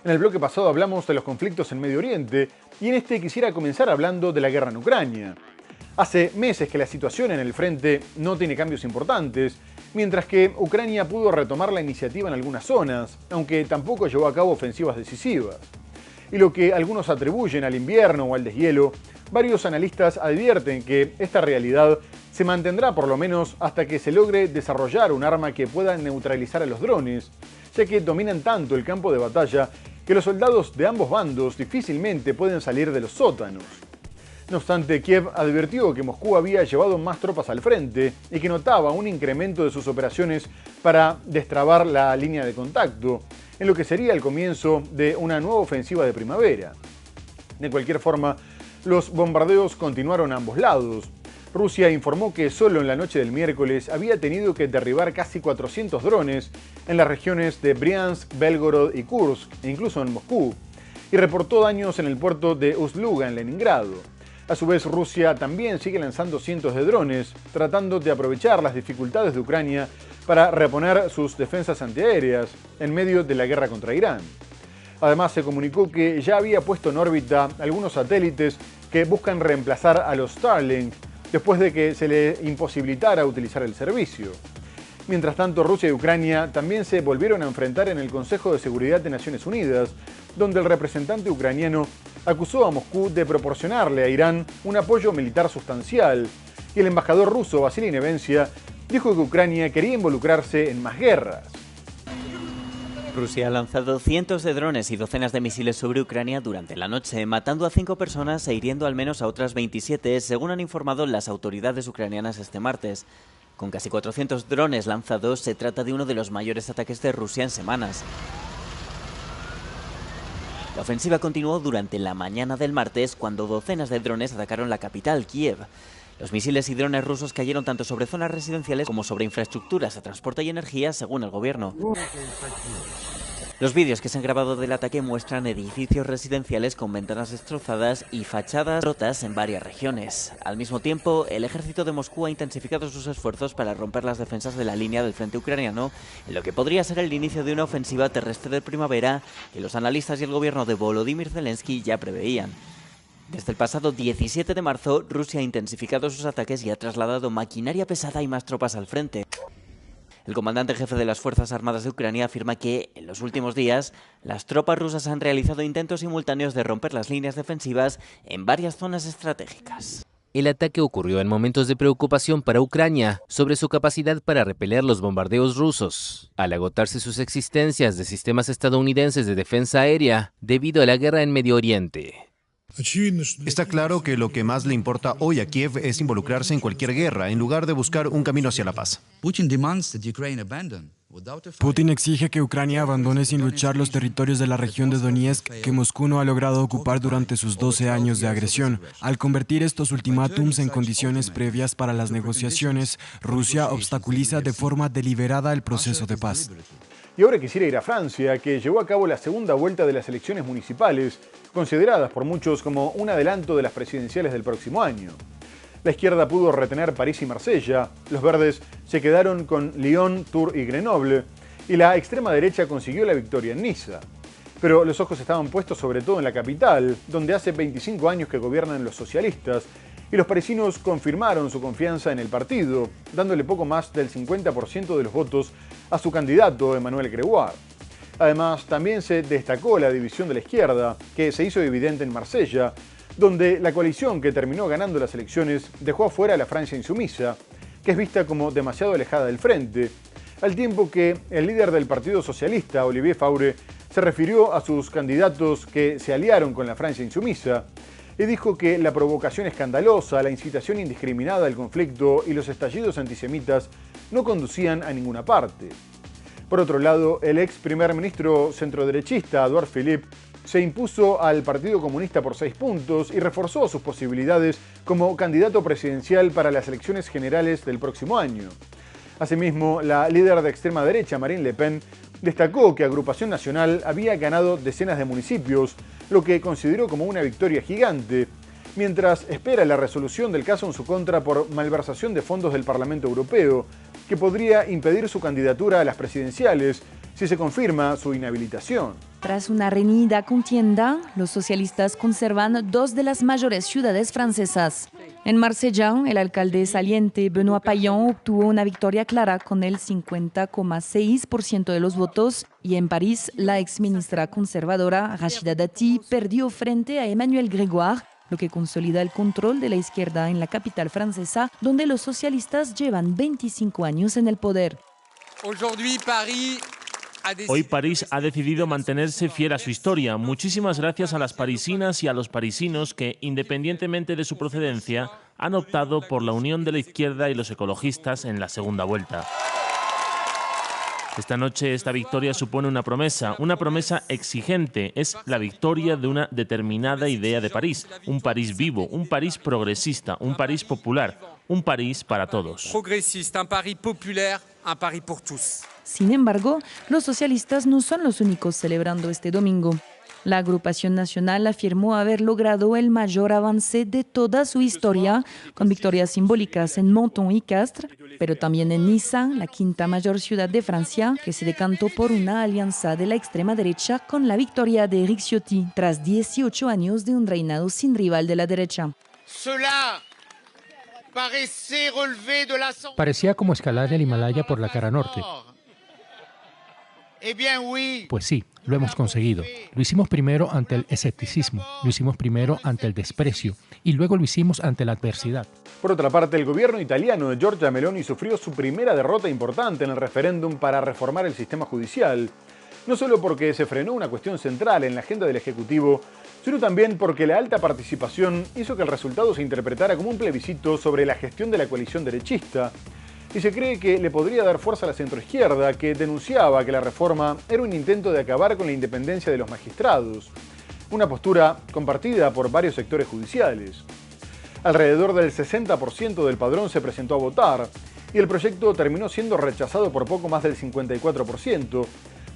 En el bloque pasado hablamos de los conflictos en Medio Oriente y en este quisiera comenzar hablando de la guerra en Ucrania. Hace meses que la situación en el frente no tiene cambios importantes, mientras que Ucrania pudo retomar la iniciativa en algunas zonas, aunque tampoco llevó a cabo ofensivas decisivas. Y lo que algunos atribuyen al invierno o al deshielo, varios analistas advierten que esta realidad se mantendrá por lo menos hasta que se logre desarrollar un arma que pueda neutralizar a los drones, ya que dominan tanto el campo de batalla que los soldados de ambos bandos difícilmente pueden salir de los sótanos. No obstante, Kiev advirtió que Moscú había llevado más tropas al frente y que notaba un incremento de sus operaciones para destrabar la línea de contacto, en lo que sería el comienzo de una nueva ofensiva de primavera. De cualquier forma, los bombardeos continuaron a ambos lados. Rusia informó que solo en la noche del miércoles había tenido que derribar casi 400 drones en las regiones de Briansk, Belgorod y Kursk, e incluso en Moscú, y reportó daños en el puerto de Ust-Luga, en Leningrado. A su vez, Rusia también sigue lanzando cientos de drones, tratando de aprovechar las dificultades de Ucrania para reponer sus defensas antiaéreas en medio de la guerra contra Irán. Además, se comunicó que ya había puesto en órbita algunos satélites que buscan reemplazar a los Starlink, después de que se le imposibilitara utilizar el servicio. Mientras tanto, Rusia y Ucrania también se volvieron a enfrentar en el Consejo de Seguridad de Naciones Unidas, donde el representante ucraniano acusó a Moscú de proporcionarle a Irán un apoyo militar sustancial, y el embajador ruso Vasily Nevencia dijo que Ucrania quería involucrarse en más guerras. Rusia ha lanzado cientos de drones y docenas de misiles sobre Ucrania durante la noche, matando a 5 personas e hiriendo al menos a otras 27, según han informado las autoridades ucranianas este martes. Con casi 400 drones lanzados, se trata de uno de los mayores ataques de Rusia en semanas. La ofensiva continuó durante la mañana del martes, cuando docenas de drones atacaron la capital, Kiev. Los misiles y drones rusos cayeron tanto sobre zonas residenciales como sobre infraestructuras de transporte y energía, según el gobierno. Los vídeos que se han grabado del ataque muestran edificios residenciales con ventanas destrozadas y fachadas rotas en varias regiones. Al mismo tiempo, el ejército de Moscú ha intensificado sus esfuerzos para romper las defensas de la línea del frente ucraniano, en lo que podría ser el inicio de una ofensiva terrestre de primavera que los analistas y el gobierno de Volodymyr Zelensky ya preveían. Desde el pasado 17 de marzo, Rusia ha intensificado sus ataques y ha trasladado maquinaria pesada y más tropas al frente. El comandante jefe de las Fuerzas Armadas de Ucrania afirma que, en los últimos días, las tropas rusas han realizado intentos simultáneos de romper las líneas defensivas en varias zonas estratégicas. El ataque ocurrió en momentos de preocupación para Ucrania sobre su capacidad para repeler los bombardeos rusos, al agotarse sus existencias de sistemas estadounidenses de defensa aérea debido a la guerra en Medio Oriente. Está claro que lo que más le importa hoy a Kiev es involucrarse en cualquier guerra, en lugar de buscar un camino hacia la paz. Putin exige que Ucrania abandone sin luchar los territorios de la región de Donetsk que Moscú no ha logrado ocupar durante sus 12 años de agresión. Al convertir estos ultimátums en condiciones previas para las negociaciones, Rusia obstaculiza de forma deliberada el proceso de paz. Y ahora quisiera ir a Francia, que llevó a cabo la segunda vuelta de las elecciones municipales, consideradas por muchos como un adelanto de las presidenciales del próximo año. La izquierda pudo retener París y Marsella, los verdes se quedaron con Lyon, Tours y Grenoble, y la extrema derecha consiguió la victoria en Niza. Pero los ojos estaban puestos sobre todo en la capital, donde hace 25 años que gobiernan los socialistas, y los parisinos confirmaron su confianza en el partido, dándole poco más del 50% de los votos a su candidato, Emmanuel Grégoire. Además, también se destacó la división de la izquierda, que se hizo evidente en Marsella, donde la coalición que terminó ganando las elecciones dejó afuera a la Francia insumisa, que es vista como demasiado alejada del frente, al tiempo que el líder del Partido Socialista, Olivier Faure, se refirió a sus candidatos que se aliaron con la Francia insumisa y dijo que la provocación escandalosa, la incitación indiscriminada al conflicto y los estallidos antisemitas no conducían a ninguna parte. Por otro lado, el ex primer ministro centroderechista, Édouard Philippe, se impuso al Partido Comunista por 6 puntos y reforzó sus posibilidades como candidato presidencial para las elecciones generales del próximo año. Asimismo, la líder de extrema derecha, Marine Le Pen, destacó que Agrupación Nacional había ganado decenas de municipios, lo que consideró como una victoria gigante, mientras espera la resolución del caso en su contra por malversación de fondos del Parlamento Europeo, que podría impedir su candidatura a las presidenciales si se confirma su inhabilitación. Tras una reñida contienda, los socialistas conservan dos de las mayores ciudades francesas. En Marsella, el alcalde saliente Benoît Payan obtuvo una victoria clara con el 50,6% de los votos, y en París, la exministra conservadora Rachida Dati perdió frente a Emmanuel Grégoire, lo que consolida el control de la izquierda en la capital francesa, donde los socialistas llevan 25 años en el poder. Hoy París ha decidido mantenerse fiel a su historia. Muchísimas gracias a las parisinas y a los parisinos que, independientemente de su procedencia, han optado por la unión de la izquierda y los ecologistas en la segunda vuelta. Esta noche esta victoria supone una promesa exigente. Es la victoria de una determinada idea de París. Un París vivo, un París progresista, un París popular, un París para todos. Progresista, un París populaire, un París pour tous. Sin embargo, los socialistas no son los únicos celebrando este domingo. La agrupación nacional afirmó haber logrado el mayor avance de toda su historia, con victorias simbólicas en Menton y Castres, pero también en Niza, la quinta mayor ciudad de Francia, que se decantó por una alianza de la extrema derecha con la victoria de Éric Ciotti, tras 18 años de un reinado sin rival de la derecha. Parecía como escalar el Himalaya por la cara norte. Pues sí, lo hemos conseguido. Lo hicimos primero ante el escepticismo, lo hicimos primero ante el desprecio y luego lo hicimos ante la adversidad. Por otra parte, el gobierno italiano de Giorgia Meloni sufrió su primera derrota importante en el referéndum para reformar el sistema judicial, no solo porque se frenó una cuestión central en la agenda del Ejecutivo, sino también porque la alta participación hizo que el resultado se interpretara como un plebiscito sobre la gestión de la coalición derechista, y se cree que le podría dar fuerza a la centroizquierda, que denunciaba que la reforma era un intento de acabar con la independencia de los magistrados, una postura compartida por varios sectores judiciales. Alrededor del 60% del padrón se presentó a votar, y el proyecto terminó siendo rechazado por poco más del 54%,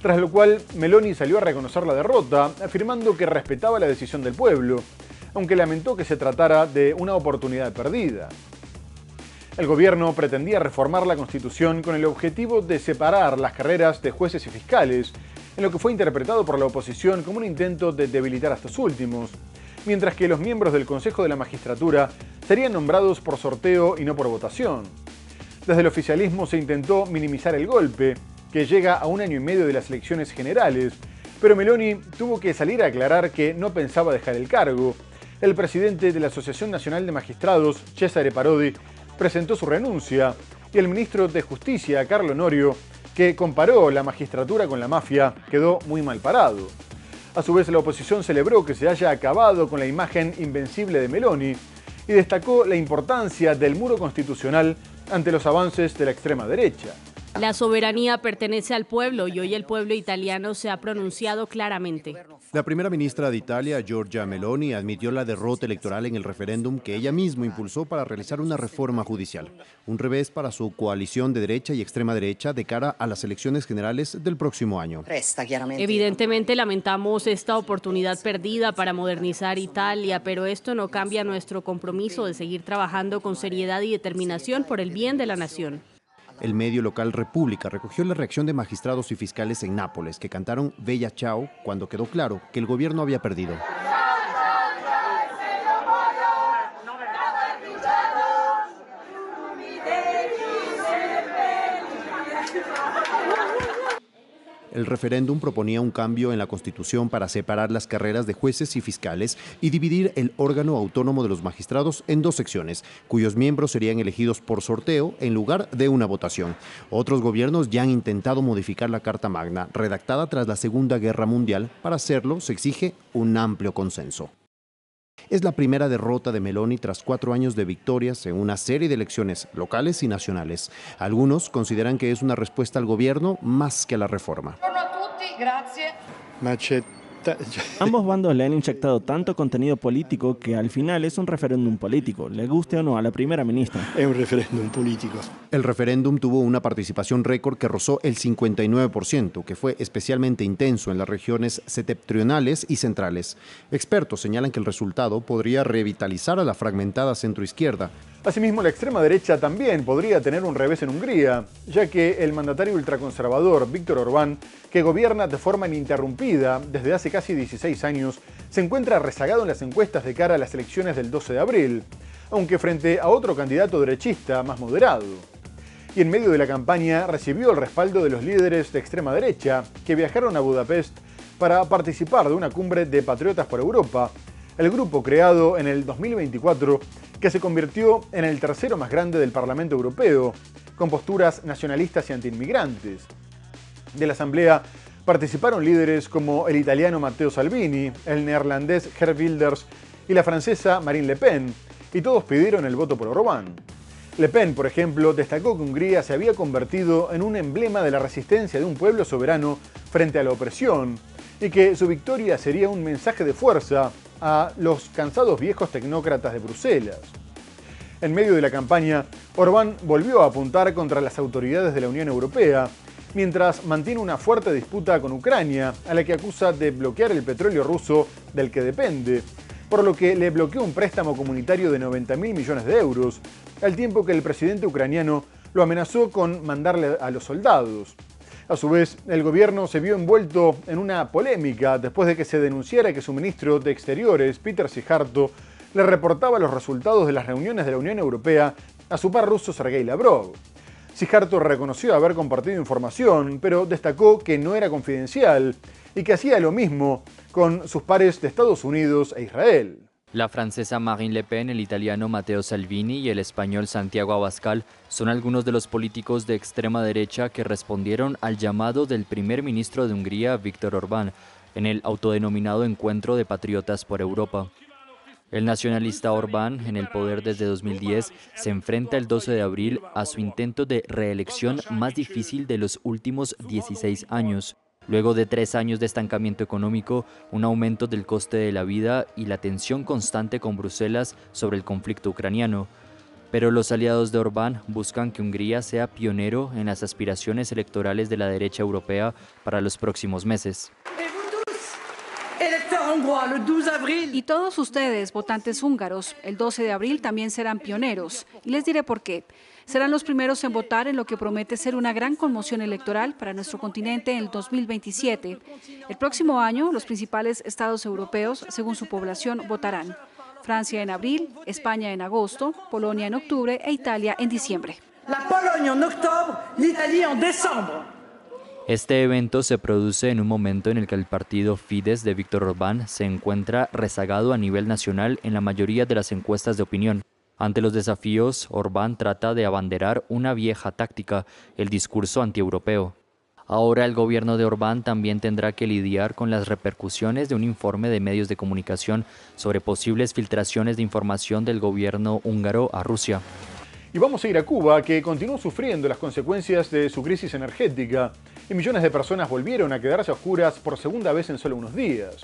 tras lo cual Meloni salió a reconocer la derrota, afirmando que respetaba la decisión del pueblo, aunque lamentó que se tratara de una oportunidad perdida. El gobierno pretendía reformar la Constitución con el objetivo de separar las carreras de jueces y fiscales, en lo que fue interpretado por la oposición como un intento de debilitar a estos últimos, mientras que los miembros del Consejo de la Magistratura serían nombrados por sorteo y no por votación. Desde el oficialismo se intentó minimizar el golpe, que llega a un año y medio de las elecciones generales, pero Meloni tuvo que salir a aclarar que no pensaba dejar el cargo. El presidente de la Asociación Nacional de Magistrados, Cesare Parodi, presentó su renuncia, y el ministro de Justicia, Carlo Norio, que comparó la magistratura con la mafia, quedó muy mal parado. A su vez, la oposición celebró que se haya acabado con la imagen invencible de Meloni y destacó la importancia del muro constitucional ante los avances de la extrema derecha. La soberanía pertenece al pueblo y hoy el pueblo italiano se ha pronunciado claramente. La primera ministra de Italia, Giorgia Meloni, admitió la derrota electoral en el referéndum que ella misma impulsó para realizar una reforma judicial. Un revés para su coalición de derecha y extrema derecha de cara a las elecciones generales del próximo año. Evidentemente lamentamos esta oportunidad perdida para modernizar Italia, pero esto no cambia nuestro compromiso de seguir trabajando con seriedad y determinación por el bien de la nación. El medio local República recogió la reacción de magistrados y fiscales en Nápoles, que cantaron Bella Ciao cuando quedó claro que el gobierno había perdido. El referéndum proponía un cambio en la Constitución para separar las carreras de jueces y fiscales y dividir el órgano autónomo de los magistrados en dos secciones, cuyos miembros serían elegidos por sorteo en lugar de una votación. Otros gobiernos ya han intentado modificar la Carta Magna, redactada tras la Segunda Guerra Mundial. Para hacerlo se exige un amplio consenso. Es la primera derrota de Meloni tras 4 años de victorias en una serie de elecciones locales y nacionales. Algunos consideran que es una respuesta al gobierno más que a la reforma. Ambos bandos le han inyectado tanto contenido político que al final es un referéndum político, le guste o no a la primera ministra. Es un referéndum político. El referéndum tuvo una participación récord que rozó el 59%, que fue especialmente intenso en las regiones septentrionales y centrales. Expertos señalan que el resultado podría revitalizar a la fragmentada centroizquierda. Asimismo, la extrema derecha también podría tener un revés en Hungría, ya que el mandatario ultraconservador Viktor Orbán, que gobierna de forma ininterrumpida desde hace casi 16 años, se encuentra rezagado en las encuestas de cara a las elecciones del 12 de abril, aunque frente a otro candidato derechista más moderado. Y en medio de la campaña recibió el respaldo de los líderes de extrema derecha, que viajaron a Budapest para participar de una cumbre de Patriotas por Europa, el grupo creado en el 2024 que se convirtió en el tercero más grande del Parlamento Europeo, con posturas nacionalistas y antiinmigrantes. De la asamblea participaron líderes como el italiano Matteo Salvini, el neerlandés Geert Wilders y la francesa Marine Le Pen, y todos pidieron el voto por Orbán. Le Pen, por ejemplo, destacó que Hungría se había convertido en un emblema de la resistencia de un pueblo soberano frente a la opresión, y que su victoria sería un mensaje de fuerza a los cansados viejos tecnócratas de Bruselas. En medio de la campaña, Orbán volvió a apuntar contra las autoridades de la Unión Europea, mientras mantiene una fuerte disputa con Ucrania, a la que acusa de bloquear el petróleo ruso del que depende, por lo que le bloqueó un préstamo comunitario de 90.000 millones de euros, al tiempo que el presidente ucraniano lo amenazó con mandarle a los soldados. A su vez, el gobierno se vio envuelto en una polémica después de que se denunciara que su ministro de Exteriores, Peter Szijjarto, le reportaba los resultados de las reuniones de la Unión Europea a su par ruso Sergei Lavrov. Szijjarto reconoció haber compartido información, pero destacó que no era confidencial y que hacía lo mismo con sus pares de Estados Unidos e Israel. La francesa Marine Le Pen, el italiano Matteo Salvini y el español Santiago Abascal son algunos de los políticos de extrema derecha que respondieron al llamado del primer ministro de Hungría, Viktor Orbán, en el autodenominado Encuentro de Patriotas por Europa. El nacionalista Orbán, en el poder desde 2010, se enfrenta el 12 de abril a su intento de reelección más difícil de los últimos 16 años. Luego de 3 años de estancamiento económico, un aumento del coste de la vida y la tensión constante con Bruselas sobre el conflicto ucraniano. Pero los aliados de Orbán buscan que Hungría sea pionero en las aspiraciones electorales de la derecha europea para los próximos meses. Y todos ustedes, votantes húngaros, el 12 de abril también serán pioneros. Y les diré por qué. Serán los primeros en votar en lo que promete ser una gran conmoción electoral para nuestro continente en el 2027. El próximo año, los principales estados europeos, según su población, votarán. Francia en abril, España en agosto, Polonia en octubre e Italia en diciembre. La Pologne en octubre, l'Italie en diciembre. Este evento se produce en un momento en el que el partido Fidesz de Viktor Orbán se encuentra rezagado a nivel nacional en la mayoría de las encuestas de opinión. Ante los desafíos, Orbán trata de abanderar una vieja táctica, el discurso antieuropeo. Ahora el gobierno de Orbán también tendrá que lidiar con las repercusiones de un informe de medios de comunicación sobre posibles filtraciones de información del gobierno húngaro a Rusia. Y vamos a ir a Cuba, que continuó sufriendo las consecuencias de su crisis energética y millones de personas volvieron a quedarse a oscuras por segunda vez en solo unos días.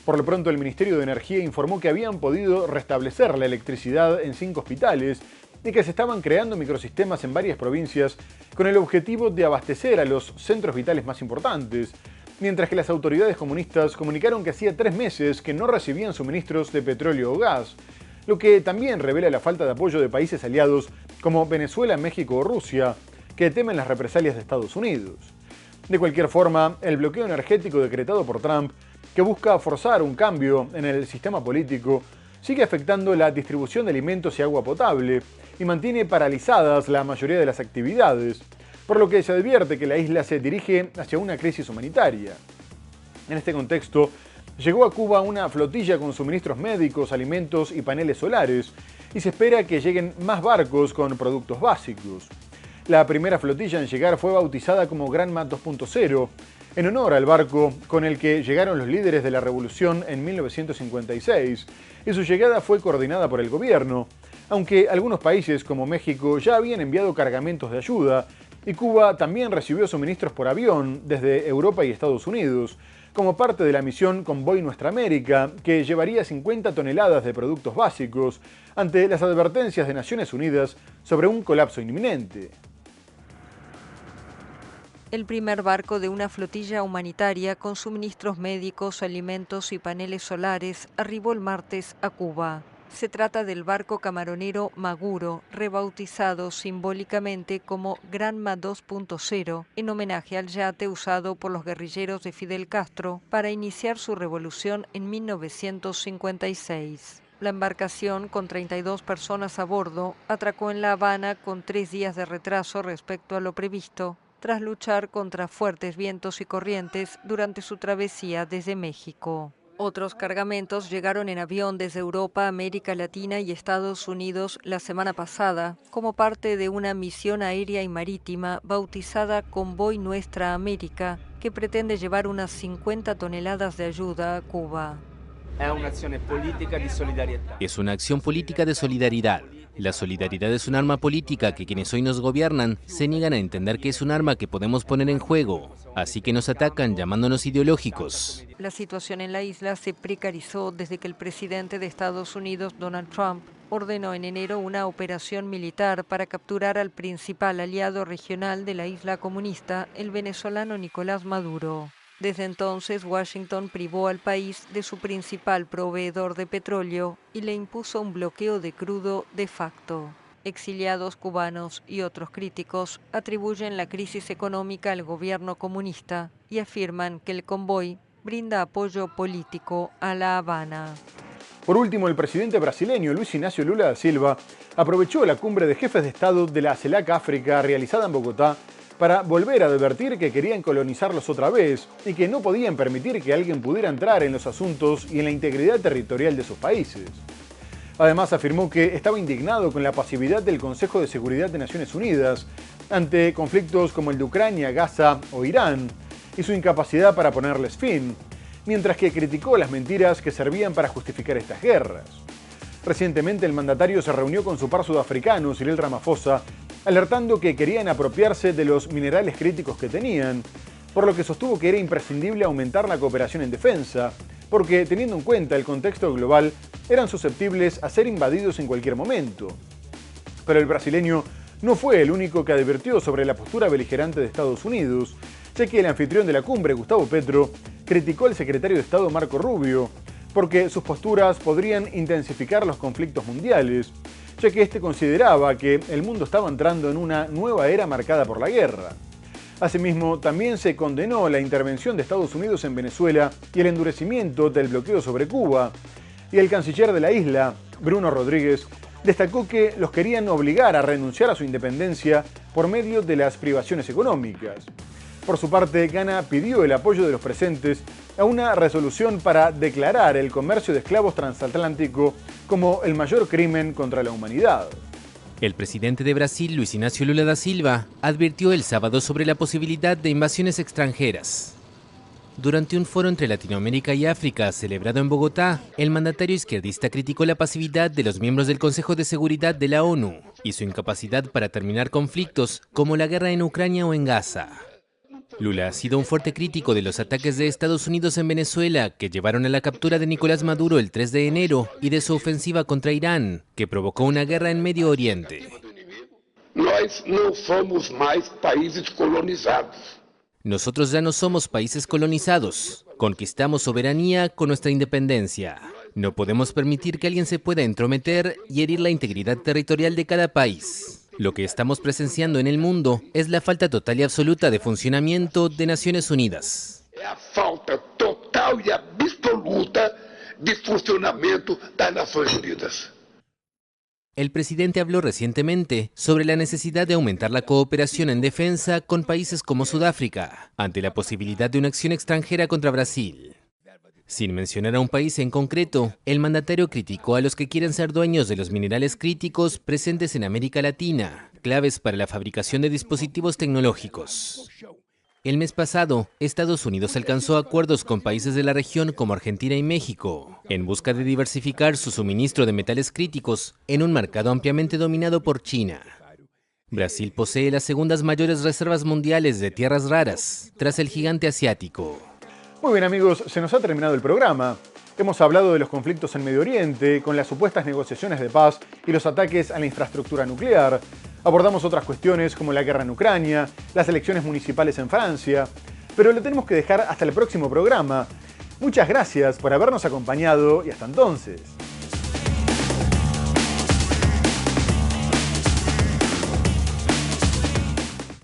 Por lo pronto, el Ministerio de Energía informó que habían podido restablecer la electricidad en 5 hospitales y que se estaban creando microsistemas en varias provincias con el objetivo de abastecer a los centros vitales más importantes, mientras que las autoridades comunistas comunicaron que hacía 3 meses que no recibían suministros de petróleo o gas, lo que también revela la falta de apoyo de países aliados como Venezuela, México o Rusia, que temen las represalias de Estados Unidos. De cualquier forma, el bloqueo energético decretado por Trump, que busca forzar un cambio en el sistema político, sigue afectando la distribución de alimentos y agua potable y mantiene paralizadas la mayoría de las actividades, por lo que se advierte que la isla se dirige hacia una crisis humanitaria. En este contexto, llegó a Cuba una flotilla con suministros médicos, alimentos y paneles solares, y se espera que lleguen más barcos con productos básicos. La primera flotilla en llegar fue bautizada como Granma 2.0, en honor al barco con el que llegaron los líderes de la revolución en 1956, y su llegada fue coordinada por el gobierno, aunque algunos países como México ya habían enviado cargamentos de ayuda, y Cuba también recibió suministros por avión desde Europa y Estados Unidos, como parte de la misión Convoy Nuestra América, que llevaría 50 toneladas de productos básicos ante las advertencias de Naciones Unidas sobre un colapso inminente. El primer barco de una flotilla humanitaria con suministros médicos, alimentos y paneles solares arribó el martes a Cuba. Se trata del barco camaronero Maguro, rebautizado simbólicamente como Granma 2.0, en homenaje al yate usado por los guerrilleros de Fidel Castro para iniciar su revolución en 1956. La embarcación, con 32 personas a bordo, atracó en La Habana con 3 días de retraso respecto a lo previsto, tras luchar contra fuertes vientos y corrientes durante su travesía desde México. Otros cargamentos llegaron en avión desde Europa, América Latina y Estados Unidos la semana pasada, como parte de una misión aérea y marítima bautizada Convoy Nuestra América, que pretende llevar unas 50 toneladas de ayuda a Cuba. Es una acción política de solidaridad. La solidaridad es un arma política que quienes hoy nos gobiernan se niegan a entender que es un arma que podemos poner en juego, así que nos atacan llamándonos ideológicos. La situación en la isla se precarizó desde que el presidente de Estados Unidos, Donald Trump, ordenó en enero una operación militar para capturar al principal aliado regional de la isla comunista, el venezolano Nicolás Maduro. Desde entonces, Washington privó al país de su principal proveedor de petróleo y le impuso un bloqueo de crudo de facto. Exiliados cubanos y otros críticos atribuyen la crisis económica al gobierno comunista y afirman que el convoy brinda apoyo político a La Habana. Por último, el presidente brasileño Luis Ignacio Lula da Silva aprovechó la cumbre de jefes de Estado de la CELAC África realizada en Bogotá para volver a advertir que querían colonizarlos otra vez y que no podían permitir que alguien pudiera entrar en los asuntos y en la integridad territorial de sus países. Además, afirmó que estaba indignado con la pasividad del Consejo de Seguridad de Naciones Unidas ante conflictos como el de Ucrania, Gaza o Irán y su incapacidad para ponerles fin, mientras que criticó las mentiras que servían para justificar estas guerras. Recientemente, el mandatario se reunió con su par sudafricano, Cyril Ramaphosa, alertando que querían apropiarse de los minerales críticos que tenían, por lo que sostuvo que era imprescindible aumentar la cooperación en defensa, porque, teniendo en cuenta el contexto global, eran susceptibles a ser invadidos en cualquier momento. Pero el brasileño no fue el único que advirtió sobre la postura beligerante de Estados Unidos, ya que el anfitrión de la cumbre, Gustavo Petro, criticó al secretario de Estado Marco Rubio, porque sus posturas podrían intensificar los conflictos mundiales, ya que este consideraba que el mundo estaba entrando en una nueva era marcada por la guerra. Asimismo, también se condenó la intervención de Estados Unidos en Venezuela y el endurecimiento del bloqueo sobre Cuba, y el canciller de la isla, Bruno Rodríguez, destacó que los querían obligar a renunciar a su independencia por medio de las privaciones económicas. Por su parte, Ghana pidió el apoyo de los presentes a una resolución para declarar el comercio de esclavos transatlántico como el mayor crimen contra la humanidad. El presidente de Brasil, Luis Ignacio Lula da Silva, advirtió el sábado sobre la posibilidad de invasiones extranjeras. Durante un foro entre Latinoamérica y África celebrado en Bogotá, el mandatario izquierdista criticó la pasividad de los miembros del Consejo de Seguridad de la ONU y su incapacidad para terminar conflictos como la guerra en Ucrania o en Gaza. Lula ha sido un fuerte crítico de los ataques de Estados Unidos en Venezuela que llevaron a la captura de Nicolás Maduro el 3 de enero y de su ofensiva contra Irán, que provocó una guerra en Medio Oriente. Nós não somos mais países colonizados. Nosotros ya no somos países colonizados. Conquistamos soberanía con nuestra independencia. No podemos permitir que alguien se pueda entrometer y herir la integridad territorial de cada país. Lo que estamos presenciando en el mundo es la falta total y absoluta de funcionamiento de Naciones Unidas. É a falta total e absoluta de funcionamento das Nações Unidas. El presidente habló recientemente sobre la necesidad de aumentar la cooperación en defensa con países como Sudáfrica, ante la posibilidad de una acción extranjera contra Brasil. Sin mencionar a un país en concreto, el mandatario criticó a los que quieren ser dueños de los minerales críticos presentes en América Latina, claves para la fabricación de dispositivos tecnológicos. El mes pasado, Estados Unidos alcanzó acuerdos con países de la región como Argentina y México, en busca de diversificar su suministro de metales críticos en un mercado ampliamente dominado por China. Brasil posee las segundas mayores reservas mundiales de tierras raras, tras el gigante asiático. Muy bien amigos, se nos ha terminado el programa. Hemos hablado de los conflictos en Medio Oriente, con las supuestas negociaciones de paz y los ataques a la infraestructura nuclear. Abordamos otras cuestiones como la guerra en Ucrania, las elecciones municipales en Francia, pero lo tenemos que dejar hasta el próximo programa. Muchas gracias por habernos acompañado y hasta entonces.